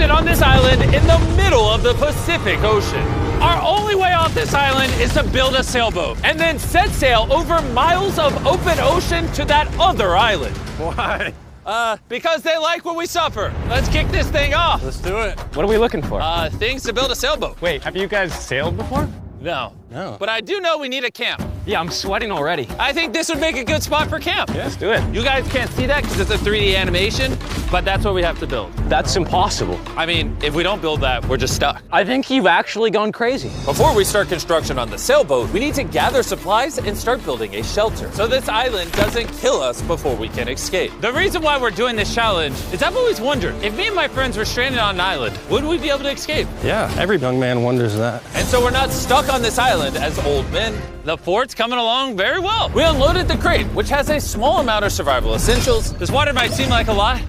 stranded on this island in the middle of the Pacific Ocean. Our only way off this island is to build a sailboat and then set sail over miles of open ocean to that other island. Why? Because they like what we suffer. Let's kick this thing off. Let's do it. What are we looking for? Things to build a sailboat. Wait, have you guys sailed before? No. No. But I do know we need a camp. Yeah, I'm sweating already. I think this would make a good spot for camp. Yeah, let's do it. You guys can't see that because it's a 3D animation, but that's what we have to build. That's impossible. I mean, if we don't build that, we're just stuck. I think you've actually gone crazy. Before we start construction on the sailboat, we need to gather supplies and start building a shelter so this island doesn't kill us before we can escape. The reason why we're doing this challenge is I've always wondered, if me and my friends were stranded on an island, would we be able to escape? Yeah, every young man wonders that. And so we're not stuck on this island as old men. The fort's coming along very well. We unloaded the crate, which has a small amount of survival essentials. This water might seem like a lot,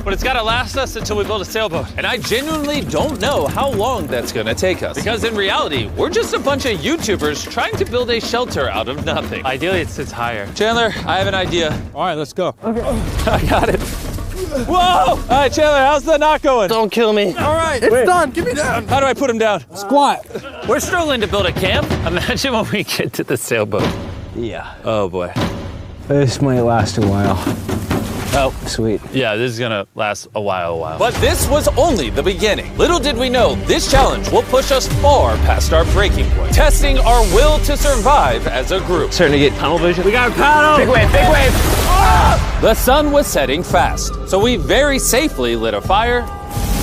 but it's gotta last us until we build a sailboat. And I genuinely don't know how long that's gonna take us. Because in reality, we're just a bunch of YouTubers trying to build a shelter out of nothing. Ideally, it sits higher. Chandler, I have an idea. All right, let's go. Okay. I got it. Whoa! All right, Chandler, how's the knot going? Don't kill me. All right, It's done. Get me down. how do I put him down? Squat. We're struggling to build a camp. Imagine when we get to the sailboat. Yeah. Oh boy. This might last a while. Oh, sweet. Yeah, this is gonna last a while. But this was only the beginning. Little did we know, this challenge will push us far past our breaking point, testing our will to survive as a group. Starting to get tunnel vision. We got a paddle! Big wave, big wave! The sun was setting fast, so we very safely lit a fire.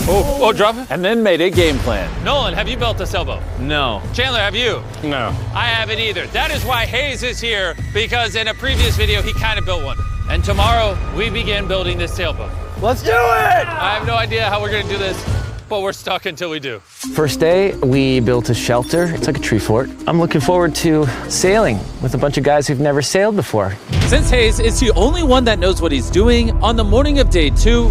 Oh, drop it. And then made a game plan. Nolan, have you built a sailboat? No. Chandler, have you? No. I haven't either. That is why Hayes is here, because in a previous video, he kind of built one. And tomorrow, we begin building this sailboat. Let's do it! I have no idea how we're gonna do this, but we're stuck until we do. First day, we built a shelter. It's like a tree fort. I'm looking forward to sailing with a bunch of guys who've never sailed before. Since Hayes is the only one that knows what he's doing, on the morning of day 2,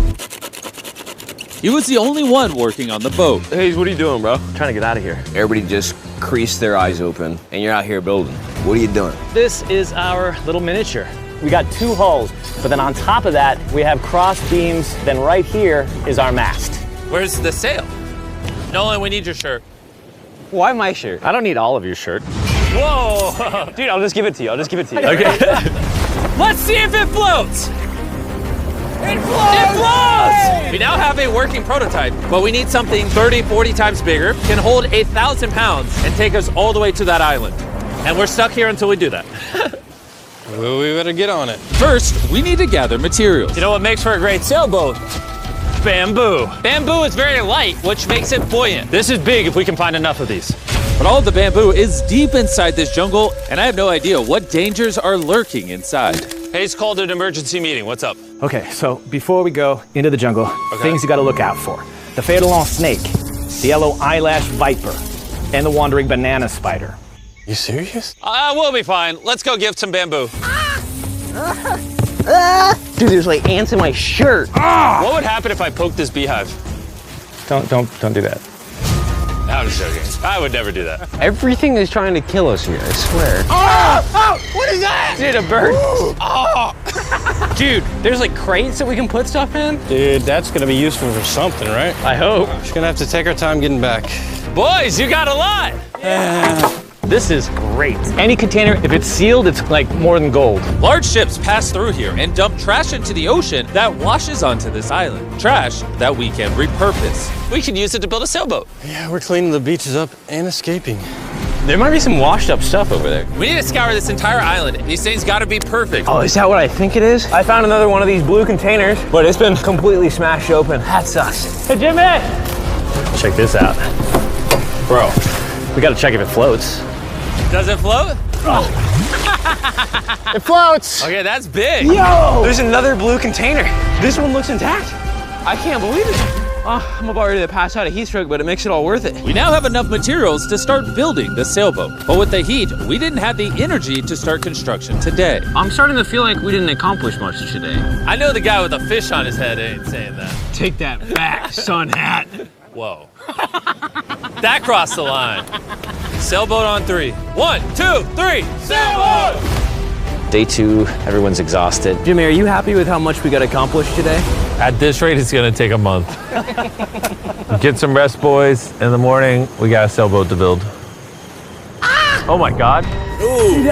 he was the only one working on the boat. Hayes, what are you doing, bro? I'm trying to get out of here. Everybody just creased their eyes open, and you're out here building. What are you doing? This is our little miniature. We got 2 hulls, but then on top of that, we have cross beams. Then right here is our mast. Where's the sail? Nolan, we need your shirt. Why my shirt? I don't need all of your shirt. Whoa! Dude, I'll just give it to you. Okay. Let's see if it floats! It floats! It floats! We now have a working prototype, but we need something 30, 40 times bigger, can hold 1,000 pounds, and take us all the way to that island. And we're stuck here until we do that. Well, we better get on it. First, we need to gather materials. You know what makes for a great sailboat? Bamboo. Bamboo is very light, which makes it buoyant. This is big if we can find enough of these. But all of the bamboo is deep inside this jungle, and I have no idea what dangers are lurking inside. Hayes called an emergency meeting. What's up? Okay, so before we go into the jungle, things you gotta look out for. The fatal snake, the yellow eyelash viper, and the wandering banana spider. You serious? We'll be fine. Let's go give some bamboo. Dude, there's like ants in my shirt. What would happen if I poked this beehive? Don't do that. I'm just joking. I would never do that. Everything is trying to kill us here, I swear. What is that? Dude, a bird. Dude, there's like crates that we can put stuff in? Dude, that's gonna be useful for something, right? I hope. Just gonna have to take our time getting back. Boys, you got a lot. This is great. Any container, if it's sealed, it's like more than gold. Large ships pass through here and dump trash into the ocean that washes onto this island. Trash that we can repurpose. We can use it to build a sailboat. Yeah, we're cleaning the beaches up and escaping. There might be some washed up stuff over there. We need to scour this entire island. These things gotta be perfect. Oh, is that what I think it is? I found another one of these blue containers, but it's been completely smashed open. That sucks. Hey, Jimmy! Check this out. Bro, we gotta check if it floats. Does it float? It floats! Okay, that's big. Yo! There's another blue container. This one looks intact. I can't believe it. I'm about ready to pass out a heat stroke, but it makes it all worth it. We now have enough materials to start building the sailboat. But with the heat, we didn't have the energy to start construction today. I'm starting to feel like we didn't accomplish much today. I know the guy with a fish on his head ain't saying that. Take that back, sun hat. Whoa. That crossed the line. Sailboat on 3. 1, 2, 3, sailboat! Day 2, everyone's exhausted. Jimmy, are you happy with how much we got accomplished today? At this rate, it's gonna take a month. Get some rest, boys. In the morning, we got a sailboat to build. Ah! Oh my God. Ooh,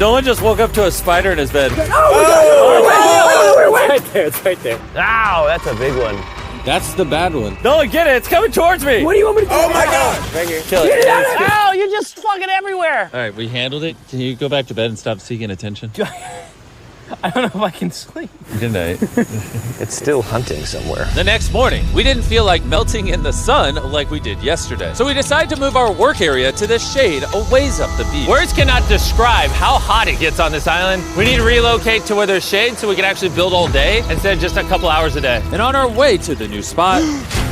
no one just woke up to a spider in his bed. It's right there. Ow, that's a big one. That's the bad one. No, get it. It's coming towards me. What do you want me to do? Oh my God. Right here. Kill it. Ow, you're just fucking everywhere. All right, we handled it. Can you go back to bed and stop seeking attention? I don't know if I can sleep. Good night. It's still hunting somewhere. The next morning, we didn't feel like melting in the sun like we did yesterday. So we decided to move our work area to the shade a ways up the beach. Words cannot describe how hot it gets on this island. We need to relocate to where there's shade so we can actually build all day instead of just a couple hours a day. And on our way to the new spot,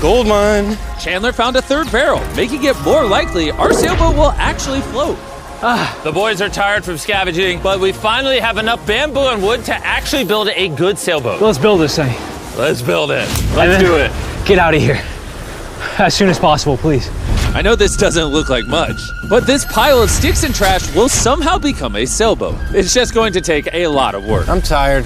Gold mine. Chandler found a third barrel, making it more likely our sailboat will actually float. The boys are tired from scavenging, but we finally have enough bamboo and wood to actually build a good sailboat. Let's build this thing. Let's build it. Let's do it. Get out of here. As soon as possible, please. I know this doesn't look like much, but this pile of sticks and trash will somehow become a sailboat. It's just going to take a lot of work. I'm tired.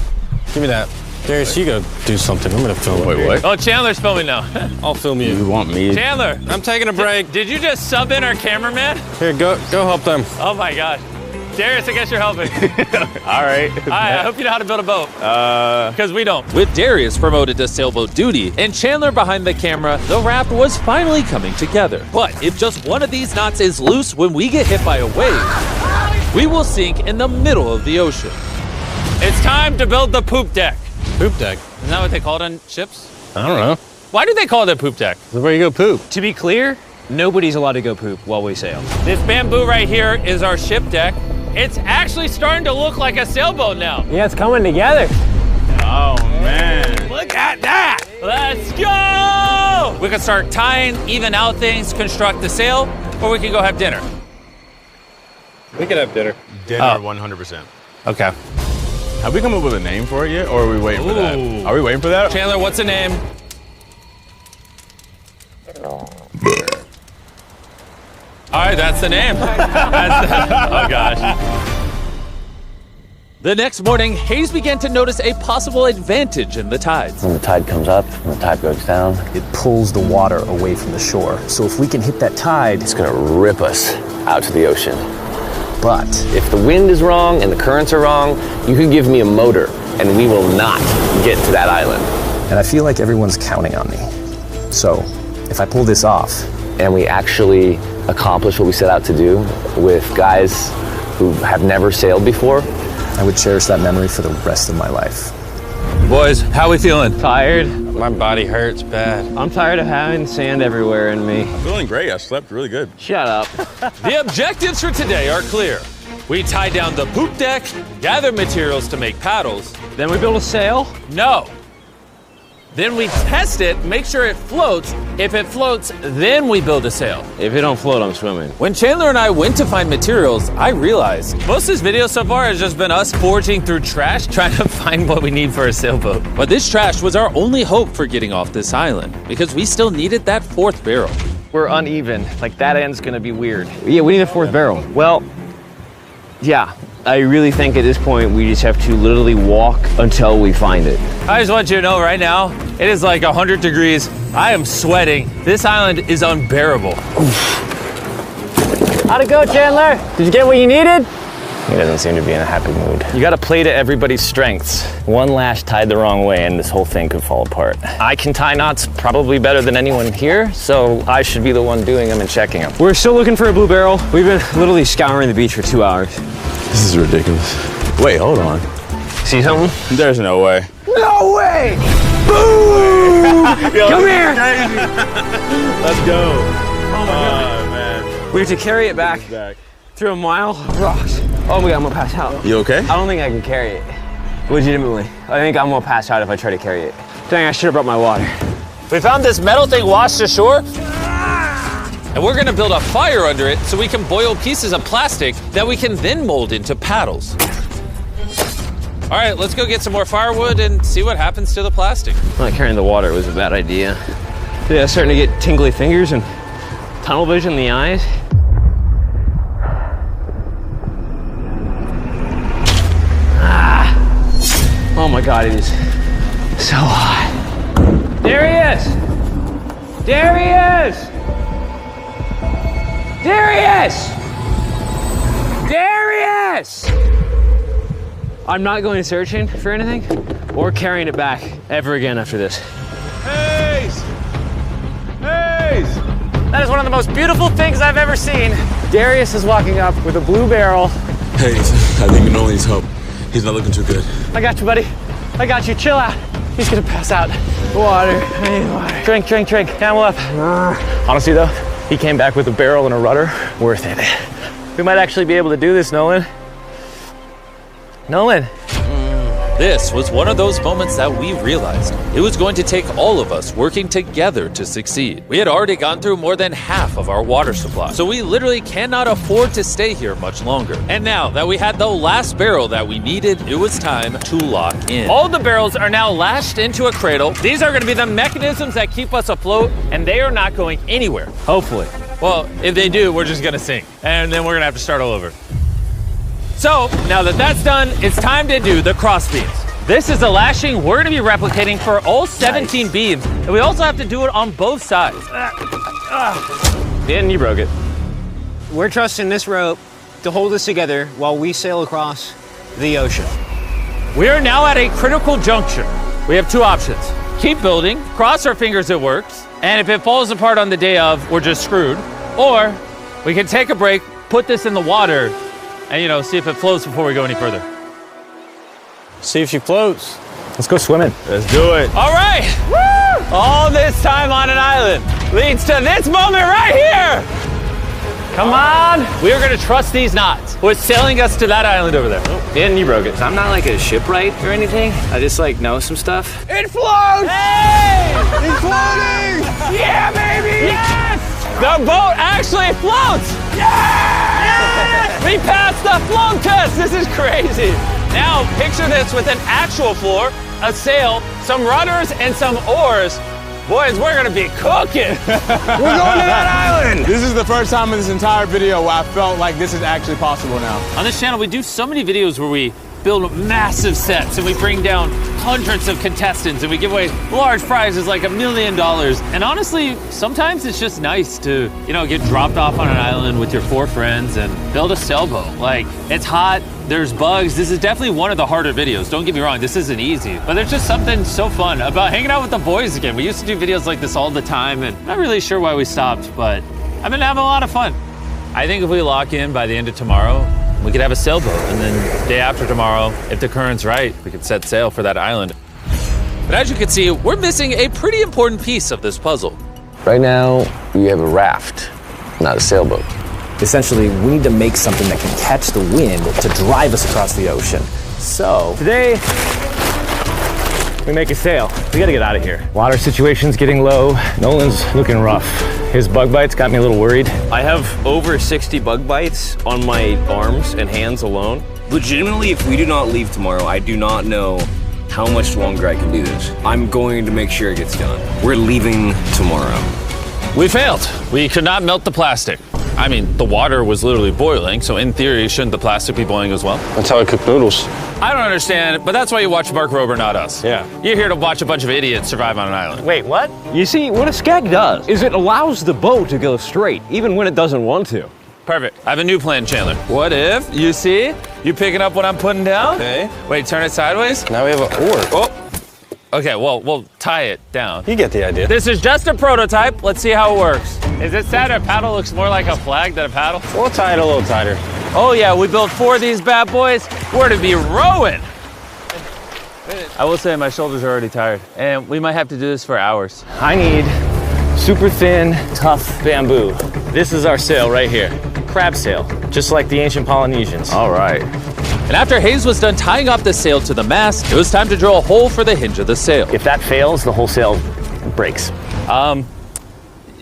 Give me that. Darius, you go do something. I'm gonna film. Wait, what? Oh, Chandler's filming now. I'll film you. You want me? Chandler, I'm taking a break. did you just sub in our cameraman? Here, go help them. Oh my gosh. Darius, I guess you're helping. All right. I hope you know how to build a boat. Because we don't. With Darius promoted to sailboat duty and Chandler behind the camera, the raft was finally coming together. But if just one of these knots is loose when we get hit by a wave, we will sink in the middle of the ocean. It's time to build the poop deck. Poop deck. Isn't that what they call it on ships? I don't know. Why do they call it a poop deck? This is where you go poop. To be clear, nobody's allowed to go poop while we sail. This bamboo right here is our ship deck. It's actually starting to look like a sailboat now. Yeah, it's coming together. Oh, man. Look at that! Let's go! We can start tying, even out things, construct the sail, or we can go have dinner. We could have dinner. Dinner, 100%. Okay. Have we come up with a name for it yet, or are we waiting for that? Ooh. Are we waiting for that? Chandler, what's the name? All right, that's the name. Oh gosh. The next morning, Hayes began to notice a possible advantage in the tides. When the tide comes up, when the tide goes down, It pulls the water away from the shore. So if we can hit that tide, it's gonna rip us out to the ocean. but If the wind is wrong and the currents are wrong, you can give me a motor and we will not get to that island. and I feel like everyone's counting on me. So if I pull this off, And we actually accomplish what we set out to do with guys who have never sailed before. I would cherish that memory for the rest of my life. Boys, how we feeling? Tired. My body hurts bad. I'm tired of having sand everywhere in me. Feeling great. I slept really good. Shut up. The objectives for today are clear. We tie down the poop deck, gather materials to make paddles. Then we build a sail. No. Then we test it, make sure it floats. If it floats, then we build a sail. If it don't float, I'm swimming. When Chandler and I went to find materials, I realized most of this video so far has just been us foraging through trash, trying to find what we need for a sailboat. But this trash was our only hope for getting off this island, because we still needed that fourth barrel. We're uneven. Like that end's gonna be weird. Yeah, we need a fourth barrel. Well, yeah, I really think at this point we just have to literally walk until we find it. I just want you to know right now, it is like 100 degrees. I am sweating. This island is unbearable. How'd it go, Chandler? Did you get what you needed? He doesn't seem to be in a happy mood. You gotta play to everybody's strengths. One lash tied the wrong way and this whole thing could fall apart. I can tie knots probably better than anyone here, so I should be the one doing them and checking them. We're still looking for a blue barrel. We've been literally scouring the beach for 2 hours. This is ridiculous. Wait, hold on. See something? There's no way. No way! Boom! Come here! Let's go. Oh, man. We have to carry it back through a mile of rocks. Oh my God, I'm gonna pass out. You okay? I don't think I can carry it. Legitimately. I think I'm gonna pass out if I try to carry it. Dang, I should have brought my water. We found this metal thing washed ashore, and we're gonna build a fire under it so we can boil pieces of plastic that we can then mold into paddles. All right, let's go get some more firewood and see what happens to the plastic. Not carrying the water was a bad idea. Yeah, starting to get tingly fingers and tunnel vision in the eyes. Oh my God, it is so hot. There he is! There he is! There he is! There he is! I'm not going searching for anything or carrying it back ever again after this. Hayes! Hayes! That is one of the most beautiful things I've ever seen. Darius is walking up with a blue barrel. Hayes, I think Nolan needs help. He's not looking too good. I got you, buddy. I got you. Chill out. He's gonna pass out. Water. I need water. Drink, drink, drink. Camel up. Honestly, though, he came back with a barrel and a rudder. Worth it. We might actually be able to do this, Nolan. Nolan. This was one of those moments that we realized it was going to take all of us working together to succeed. We had already gone through more than half of our water supply, so we literally cannot afford to stay here much longer. And now that we had the last barrel that we needed, it was time to lock in. All the barrels are now lashed into a cradle. These are going to be the mechanisms that keep us afloat, and they are not going anywhere. Hopefully. Well, if they do, we're just going to sink, and then we're going to have to start all over. So, now that that's done, it's time to do the cross beams. This is the lashing we're gonna be replicating for all 17 beams, and we also have to do it on both sides. And you broke it. We're trusting this rope to hold us together while we sail across the ocean. We are now at a critical juncture. We have two options. Keep building, cross our fingers it works, and if it falls apart on the day of, we're just screwed. Or we can take a break, put this in the water, and see if it floats before we go any further. See if she floats. Let's go swimming. Let's do it. All right, woo! All this time on an island leads to this moment right here. Come on. We are gonna trust these knots. We're sailing us to that island over there. And you broke it. I'm not like a shipwright or anything. I just know some stuff. It floats! Hey! It's floating! Yeah, baby! Yes! The boat actually floats! Yes! We passed the float test! This is crazy! Now, picture this with an actual floor, a sail, some rudders, and some oars. Boys, we're gonna be cooking! We're going to that island! This is the first time in this entire video where I felt like this is actually possible now. On this channel, we do so many videos where we build massive sets and we bring down hundreds of contestants and we give away large prizes like $1 million. And honestly, sometimes it's just nice to, get dropped off on an island with your 4 friends and build a sailboat. It's hot, there's bugs. This is definitely one of the harder videos. Don't get me wrong, this isn't easy. But there's just something so fun about hanging out with the boys again. We used to do videos like this all the time and I'm not really sure why we stopped, but I've been having a lot of fun. I think if we lock in by the end of tomorrow, we could have a sailboat, and then day after tomorrow, if the current's right, we could set sail for that island. But as you can see, we're missing a pretty important piece of this puzzle. Right now, we have a raft, not a sailboat. Essentially, we need to make something that can catch the wind to drive us across the ocean. So, today, we make a sail. We gotta get out of here. Water situation's getting low. Nolan's looking rough. His bug bites got me a little worried. I have over 60 bug bites on my arms and hands alone. Legitimately, if we do not leave tomorrow, I do not know how much longer I can do this. I'm going to make sure it gets done. We're leaving tomorrow. We failed. We could not melt the plastic. I mean, the water was literally boiling, so in theory, shouldn't the plastic be boiling as well? That's how I cook noodles. I don't understand, but that's why you watch Mark Rober, not us. Yeah. You're here to watch a bunch of idiots survive on an island. Wait, what? You see, what a skag does is it allows the boat to go straight, even when it doesn't want to. Perfect. I have a new plan, Chandler. What if, you see, you picking up what I'm putting down? Okay. Wait, turn it sideways? Now we have an oar. Oh. Okay, well, we'll tie it down. You get the idea. This is just a prototype. Let's see how it works. Is it sad a paddle looks more like a flag than a paddle? We'll tie it a little tighter. Oh yeah, we built 4 of these bad boys. We're to be rowing. I will say my shoulders are already tired, and we might have to do this for hours. I need super thin, tough bamboo. This is our sail right here. Crab sail, just like the ancient Polynesians. All right. And after Hayes was done tying off the sail to the mast, it was time to drill a hole for the hinge of the sail. If that fails, the whole sail breaks.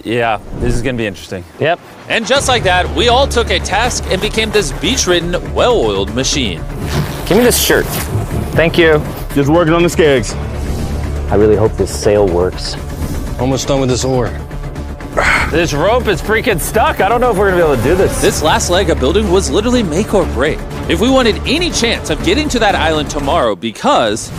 Yeah, this is gonna be interesting. Yep. And just like that, we all took a task and became this beach-ridden, well-oiled machine. Give me this shirt. Thank you. Just working on the skags. I really hope this sail works. Almost done with this oar. This rope is freaking stuck. I don't know if we're gonna be able to do this. This last leg of building was literally make or break. if we wanted any chance of getting to that island tomorrow, because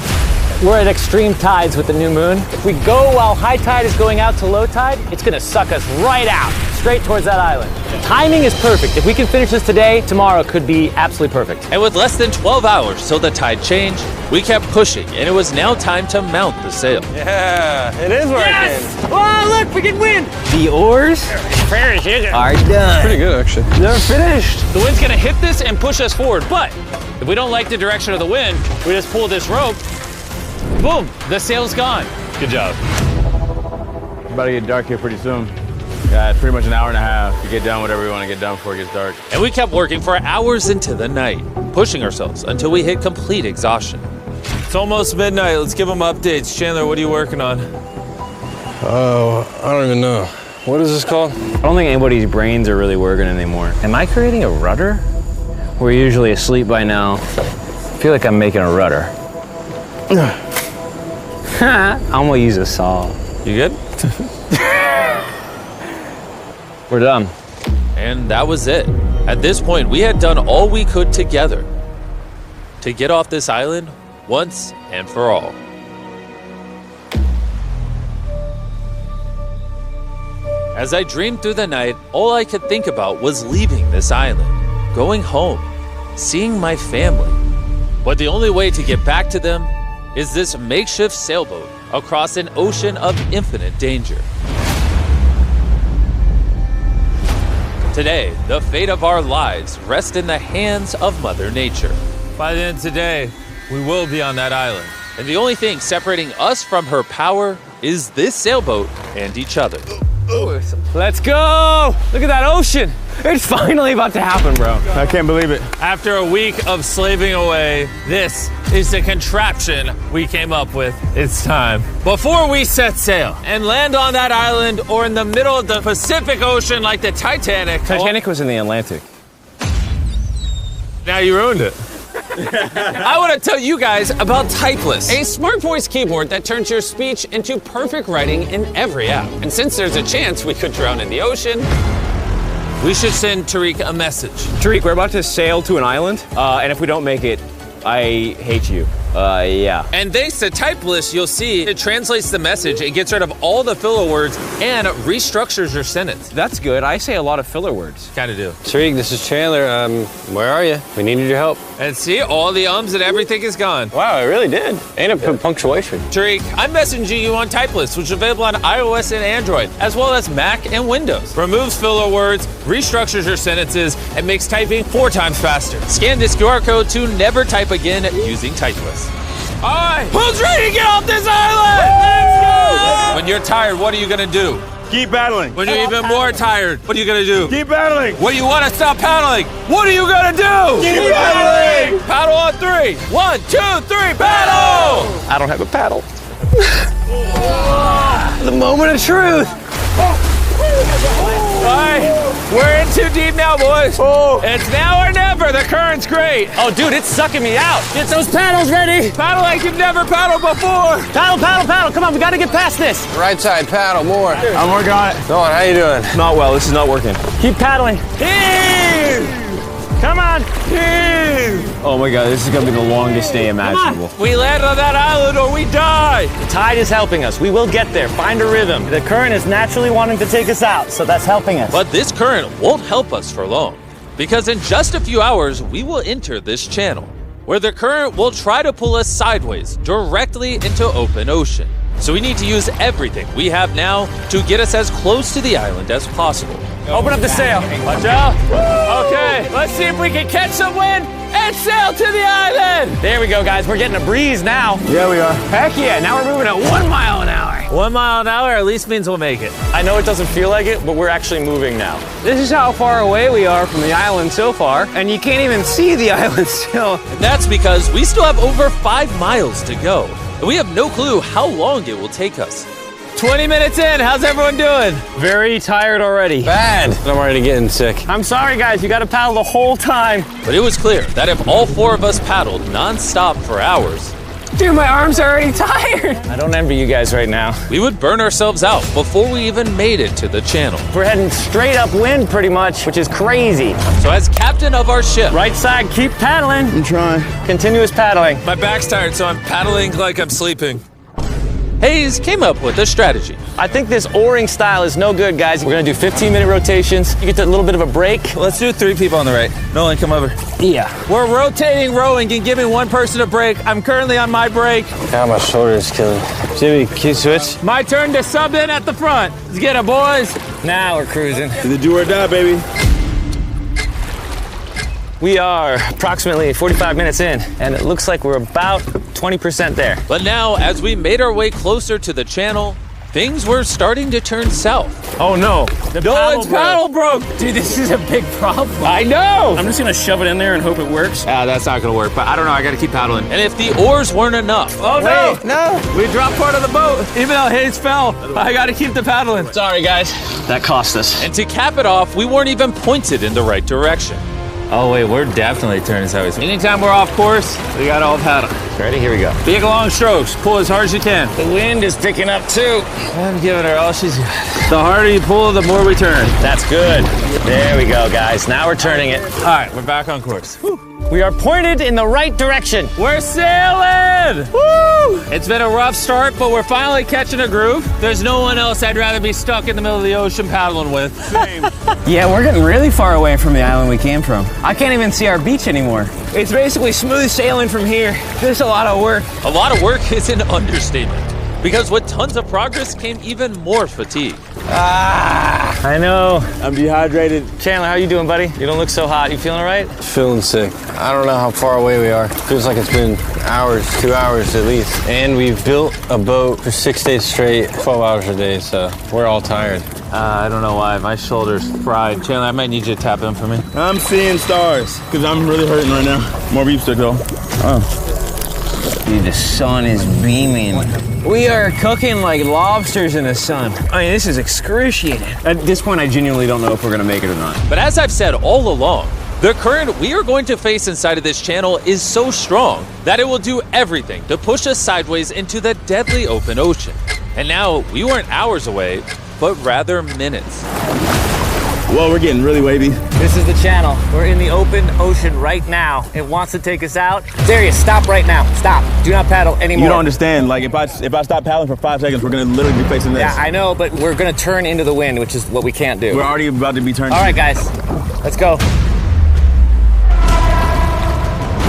we're at extreme tides with the new moon. If we go while high tide is going out to low tide, it's gonna suck us right out, straight towards that island. Timing is perfect. If we can finish this today, tomorrow could be absolutely perfect. And with less than 12 hours till the tide changed, we kept pushing, and it was now time to mount the sail. Yeah, it is working. Yes! Oh, look, we can win. The oars are done. Pretty good, actually. They're finished. The wind's gonna hit this and push us forward, but if we don't like the direction of the wind, we just pull this rope, boom, the sail's gone. Good job. It's about to get dark here pretty soon. Yeah, it's pretty much an hour and a half to get done whatever we want to get done before it gets dark. And we kept working for hours into the night, pushing ourselves until we hit complete exhaustion. It's almost midnight. Let's give them updates. Chandler, what are you working on? Oh, I don't even know. What is this called? I don't think anybody's brains are really working anymore. Am I creating a rudder? We're usually asleep by now. I feel like I'm making a rudder. I'm gonna use a saw. You good? We're done. And that was it. At this point, we had done all we could together to get off this island once and for all. As I dreamed through the night, all I could think about was leaving this island, going home, seeing my family. But the only way to get back to them is this makeshift sailboat across an ocean of infinite danger. Today, the fate of our lives rests in the hands of Mother Nature. By the end of today, we will be on that island. And the only thing separating us from her power is this sailboat and each other. Let's go! Look at that ocean. It's finally about to happen, bro. I can't believe it. After a week of slaving away, this is the contraption we came up with. It's time. Before we set sail and land on that island or in the middle of the Pacific Ocean like the Titanic. Titanic was in the Atlantic. Now you ruined it. I want to tell you guys about Typeless, A smart voice keyboard that turns your speech into perfect writing in every app. And since there's a chance we could drown in the ocean, we should send Tariq a message. Tariq, we're about to sail to an island, and if we don't make it, I hate you. Yeah. And thanks to Typeless, you'll see it translates the message, it gets rid of all the filler words, and it restructures your sentence. That's good. I say a lot of filler words. Kinda do. Tariq, this is Chandler. Where are you? We needed your help. And see, all the ums and everything is gone. Wow, it really did. And a punctuation. Tariq, I'm messaging you on Typeless, which is available on iOS and Android, as well as Mac and Windows. Removes filler words, restructures your sentences, and makes typing 4 times faster. Scan this QR code to never type again using Typeless. All right, who's ready to get off this island? Let's go! When you're tired, what are you gonna do? Keep paddling. When you're even more tired, what are you gonna do? Keep paddling. When you wanna stop paddling, what are you gonna do? Keep paddling. Paddle on 3. 1, 2, 3, paddle! I don't have a paddle. The moment of truth. All right, we're in too deep now, boys. It's now or never. The current's great. Oh, dude, it's sucking me out. Get those paddles ready. Paddle like you've never paddled before. Paddle, paddle, paddle. Come on, we gotta get past this. Right side, paddle more. I'm working on it. Go on, how you doing? Not well. This is not working. Keep paddling. Come on. Oh my God, this is gonna be the longest day imaginable. We land on that island or we die. The tide is helping us. We will get there. Find a rhythm. The current is naturally wanting to take us out, so that's helping us. But this current won't help us for long, because in just a few hours, we will enter this channel, where the current will try to pull us sideways, directly into open ocean. So we need to use everything we have now to get us as close to the island as possible. Open up the sail. Watch out. Okay, let's see if we can catch some wind and sail to the island. There we go, guys. We're getting a breeze now. Yeah, we are. Heck yeah, now we're moving at 1 mile an hour. 1 mile an hour at least means we'll make it. I know it doesn't feel like it, but we're actually moving now. This is how far away we are from the island so far, and you can't even see the island still. And that's because we still have over 5 miles to go, and we have no clue how long it will take us. 20 minutes in, how's everyone doing? Very tired already. Bad. I'm already getting sick. I'm sorry, guys. You got to paddle the whole time. But it was clear that if all 4 of us paddled non-stop for hours, Dude, my arms are already tired. I don't envy you guys right now. We would burn ourselves out before we even made it to the channel. We're heading straight upwind pretty much, which is crazy. So as captain of our ship, Right side, keep paddling. I'm trying. Continuous paddling. my back's tired, so I'm paddling like I'm sleeping. Hayes came up with a strategy. I think this oaring style is no good, guys. We're gonna do 15-minute rotations. You get a little bit of a break. Let's do 3 people on the right. Nolan, come over. Yeah. We're rotating rowing and giving one person a break. I'm currently on my break. God, my shoulder is killing. Jimmy, can you switch? My turn to sub in at the front. Let's get it, boys. Now we're cruising. The do or die, baby. We are approximately 45 minutes in, and it looks like we're about 20% there. But now, as we made our way closer to the channel, things were starting to turn south. Oh no, the Paddle broke. Dude, this is a big problem. I know! I'm just gonna shove it in there and hope it works. That's not gonna work, but I don't know, I gotta keep paddling. And if the oars weren't enough, Oh, no. we dropped part of the boat. Even though Hayes fell, I gotta keep the paddling. Sorry, guys. That cost us. And to cap it off, we weren't even pointed in the right direction. Oh, wait, we're definitely turning sideways. Anytime we're off course, we gotta all paddle. Ready? Here we go. Big long strokes, pull as hard as you can. The wind is picking up too. I'm giving her all she's got. The harder you pull, the more we turn. That's good. There we go, guys. Now we're turning it. All right, we're back on course. We are pointed in the right direction. We're sailing! Woo! It's been a rough start, but we're finally catching a groove. There's no one else I'd rather be stuck in the middle of the ocean paddling with. Yeah, we're getting really far away from the island we came from. I can't even see our beach anymore. It's basically smooth sailing from here. There's a lot of work. A lot of work is an understatement, because with tons of progress came even more fatigue. I know. I'm dehydrated. Chandler, how you doing, buddy? You don't look so hot. You feeling all right? Feeling sick. I don't know how far away we are. Feels like it's been hours, 2 hours at least. And we've built a boat for 6 days straight, 12 hours a day, so we're all tired. I don't know why, my shoulder's fried. Chandler, I might need you to tap in for me. I'm seeing stars because I'm really hurting right now. More beef stick though. Dude, the sun is beaming. We are cooking like lobsters in the sun. I mean, this is excruciating. At this point, I genuinely don't know if we're gonna make it or not. But as I've said all along, the current we are going to face inside of this channel is so strong that it will do everything to push us sideways into the deadly open ocean. And now we weren't hours away, but rather minutes. Whoa, we're getting really wavy. This is the channel. We're in the open ocean right now. It wants to take us out. Darius, stop right now. Stop. Do not paddle anymore. You don't understand. Like if I stop paddling for 5 seconds, we're gonna literally be facing this. Yeah, I know, but we're gonna turn into the wind, which is what we can't do. We're already about to be turning. All right, guys, let's go.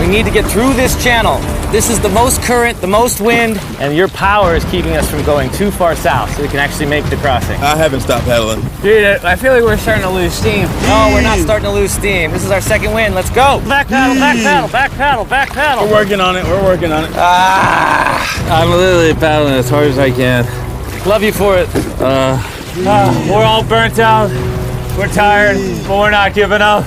We need to get through this channel. This is the most current, the most wind, and your power is keeping us from going too far south so we can actually make the crossing. I haven't stopped paddling. Dude, I feel like we're starting to lose steam. No, we're not starting to lose steam. This is our second wind. Let's go. Back paddle, back paddle, back paddle, back paddle. We're working on it. We're working on it. I'm literally paddling as hard as I can. Love you for it. We're all burnt out, we're tired, but we're not giving up.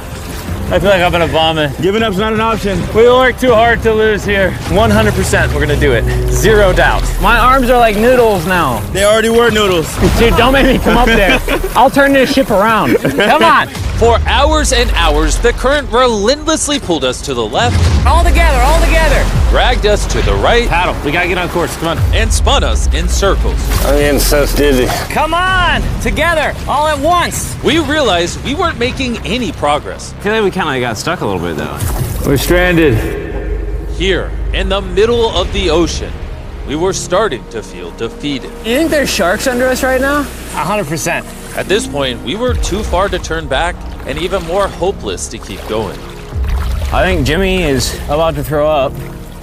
I feel like I'm gonna vomit. Giving up's not an option. We work too hard to lose here. 100% we're gonna do it. Zero doubt. My arms are like noodles now. They already were noodles. Dude, don't make me come up there. I'll turn this ship around. Come on. For hours and hours, the current relentlessly pulled us to the left, All together, all together. dragged us to the right, Paddle, we gotta get on course, come on. and spun us in circles. I'm getting so dizzy. Come on, together, all at once. We realized we weren't making any progress. I feel like we kind of got stuck a little bit though. We're stranded. Here, in the middle of the ocean, we were starting to feel defeated. You think there's sharks under us right now? 100%. At this point, we were too far to turn back and even more hopeless to keep going. I think Jimmy is about to throw up.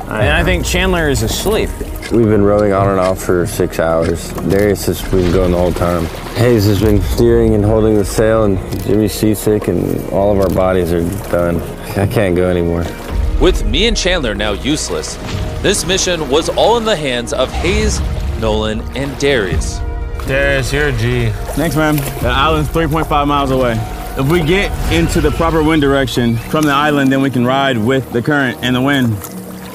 And I think Chandler is asleep. We've been rowing on and off for 6 hours. Darius has been going the whole time. Hayes has been steering and holding the sail, and Jimmy's seasick, and all of our bodies are done. I can't go anymore. With me and Chandler now useless, this mission was all in the hands of Hayes, Nolan, and Darius. Darius, you're a G. Thanks, man. The island's 3.5 miles away. If we get into the proper wind direction from the island, then we can ride with the current and the wind.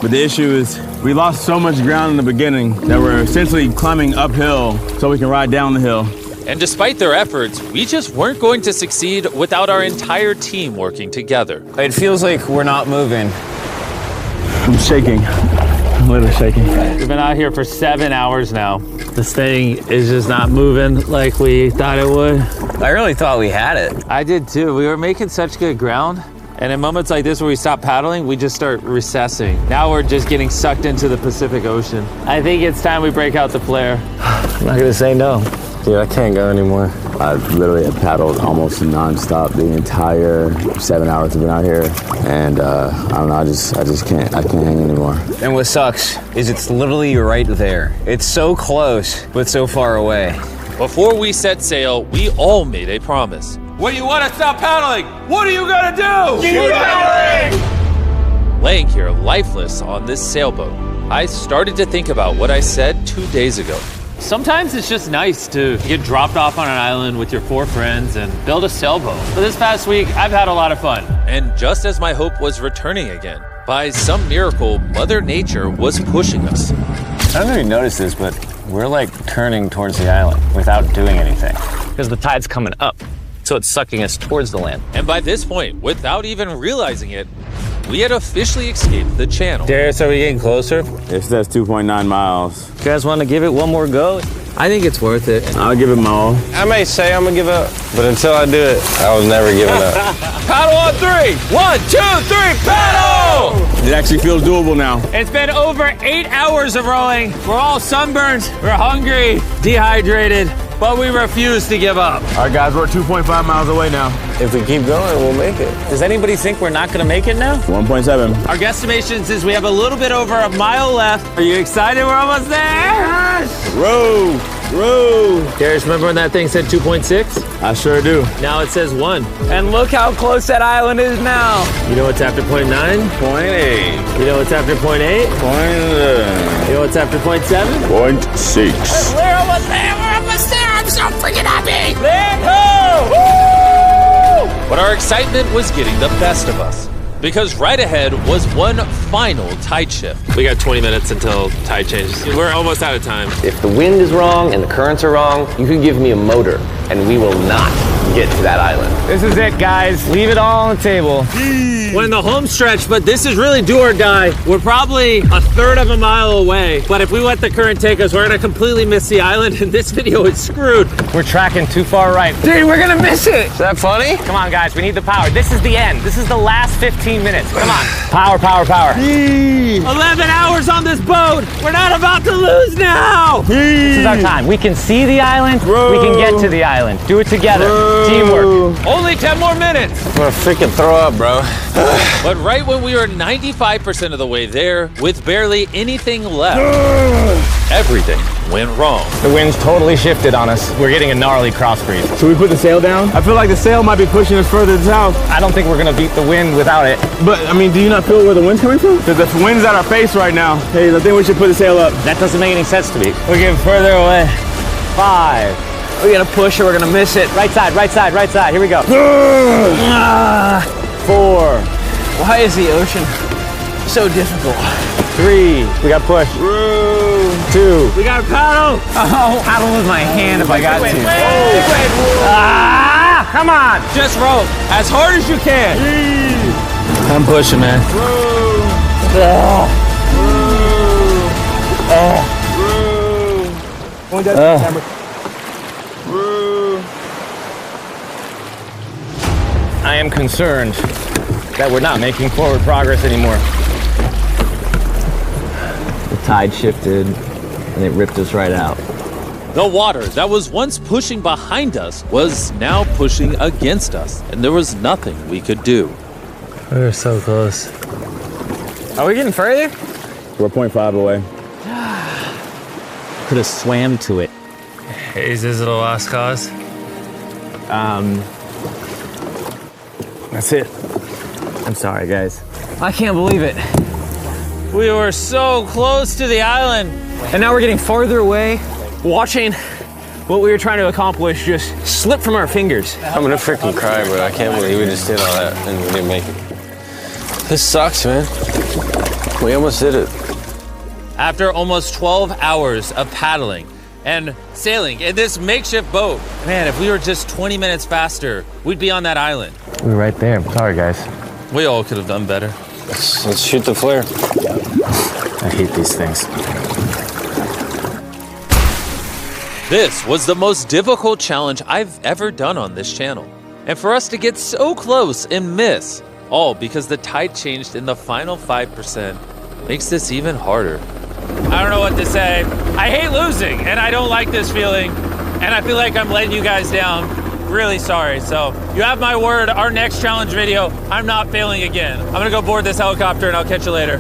But the issue is we lost so much ground in the beginning that we're essentially climbing uphill so we can ride down the hill. And despite their efforts, we just weren't going to succeed without our entire team working together. It feels like we're not moving. I'm shaking. a little shaky. We've been out here for 7 hours now. This thing is just not moving like we thought it would. I really thought we had it. I did too. We were making such good ground. And in moments like this where we stop paddling, we just start recessing. Now we're just getting sucked into the Pacific Ocean. I think it's time we break out the flare. I'm not gonna say no. Dude, I can't go anymore. I literally have paddled almost nonstop the entire 7 hours I've been out here. And I don't know, I just can't hang anymore. And what sucks is it's literally right there. It's so close, but so far away. Before we set sail, we all made a promise. When you want to stop paddling, what are you gonna do? Keep paddling! Laying here lifeless on this sailboat, I started to think about what I said 2 days ago. Sometimes it's just nice to get dropped off on an island with your 4 friends and build a sailboat. But this past week, I've had a lot of fun. And just as my hope was returning again, by some miracle, Mother Nature was pushing us. I don't know if you noticed this, but we're like turning towards the island without doing anything. Because the tide's coming up, so it's sucking us towards the land. And by this point, without even realizing it, we had officially escaped the channel. Darius, are we getting closer? It says 2.9 miles. You guys want to give it one more go? I think it's worth it. I'll give it my all. I may say I'm gonna give up, but until I do it, I was never giving up. Paddle on 3! 1, 2, 3, paddle! It actually feels doable now. It's been over 8 hours of rowing. We're all sunburned, we're hungry, dehydrated, but we refuse to give up. All right, guys, we're 2.5 miles away now. If we keep going, we'll make it. Does anybody think we're not gonna make it now? 1.7. Our guesstimation says we have a little bit over a mile left. Are you excited? We're almost there! Yes! Row, row. Darius, remember when that thing said 2.6? I sure do. Now it says 1. And look how close that island is now. You know what's after 0.9? 0.8. You know what's after 0.8? 0.11. You know what's after 0.7? 0.6. We're almost there! We're almost there! I'm so freaking happy! There go! Woo! But our excitement was getting the best of us. Because right ahead was one final tide shift. We got 20 minutes until tide changes. We're almost out of time. If the wind is wrong and the currents are wrong, you can give me a motor and we will not get to that island. This is it, guys. Leave it all on the table. We're in the home stretch, but this is really do or die. We're probably a third of a mile away. But if we let the current take us, we're gonna completely miss the island and this video is screwed. We're tracking too far right. Dude, we're gonna miss it. Is that funny? Come on, guys. We need the power. This is the end. This is the last 15 minutes. Come on. Power, power, power. 11 hours on this boat. We're not about to lose now. This is our time. We can see the island. We can get to the island. Do it together. Teamwork. Only 10 more minutes. I'm gonna freaking throw up, bro. But right when we were 95% of the way there, with barely anything left, everything went wrong. The wind's totally shifted on us. We're getting a gnarly cross breeze. Should we put the sail down? I feel like the sail might be pushing us further south. I don't think we're gonna beat the wind without it. But, I mean, do you not feel where the wind's coming from? Because the wind's at our face right now. Hey, I think we should put the sail up. That doesn't make any sense to me. We're getting further away. 5. We gotta push or we're gonna miss it. Right side, right side, right side. Here we go. 4. Why is the ocean so difficult? 3. We got push. 2. We got a paddle. Oh, paddle with my hand if I got to. Ah! Come on. Just row as hard as you can. I'm pushing, man. I am concerned that we're not making forward progress anymore. The tide shifted and it ripped us right out. The water that was once pushing behind us was now pushing against us, and there was nothing we could do. We were so close. Are we getting further? We're 0.5 away. Could have swam to it. Is this the last cause? That's it. I'm sorry, guys. I can't believe it. We were so close to the island. And now we're getting farther away, watching what we were trying to accomplish just slip from our fingers. I'm gonna freaking cry, bro. I can't believe we just did all that and we didn't make it. This sucks, man. We almost did it. After almost 12 hours of paddling and sailing in this makeshift boat, man, if we were just 20 minutes faster, we'd be on that island. We're right there. I'm sorry, guys. We all could have done better. Let's shoot the flare. I hate these things. This was the most difficult challenge I've ever done on this channel. And for us to get so close and miss, all because the tide changed in the final 5%, makes this even harder. I don't know what to say. I hate losing, and I don't like this feeling, and I feel like I'm letting you guys down. Really sorry. So you have my word, our next challenge video, I'm not failing again. I'm gonna go board this helicopter and I'll catch you later.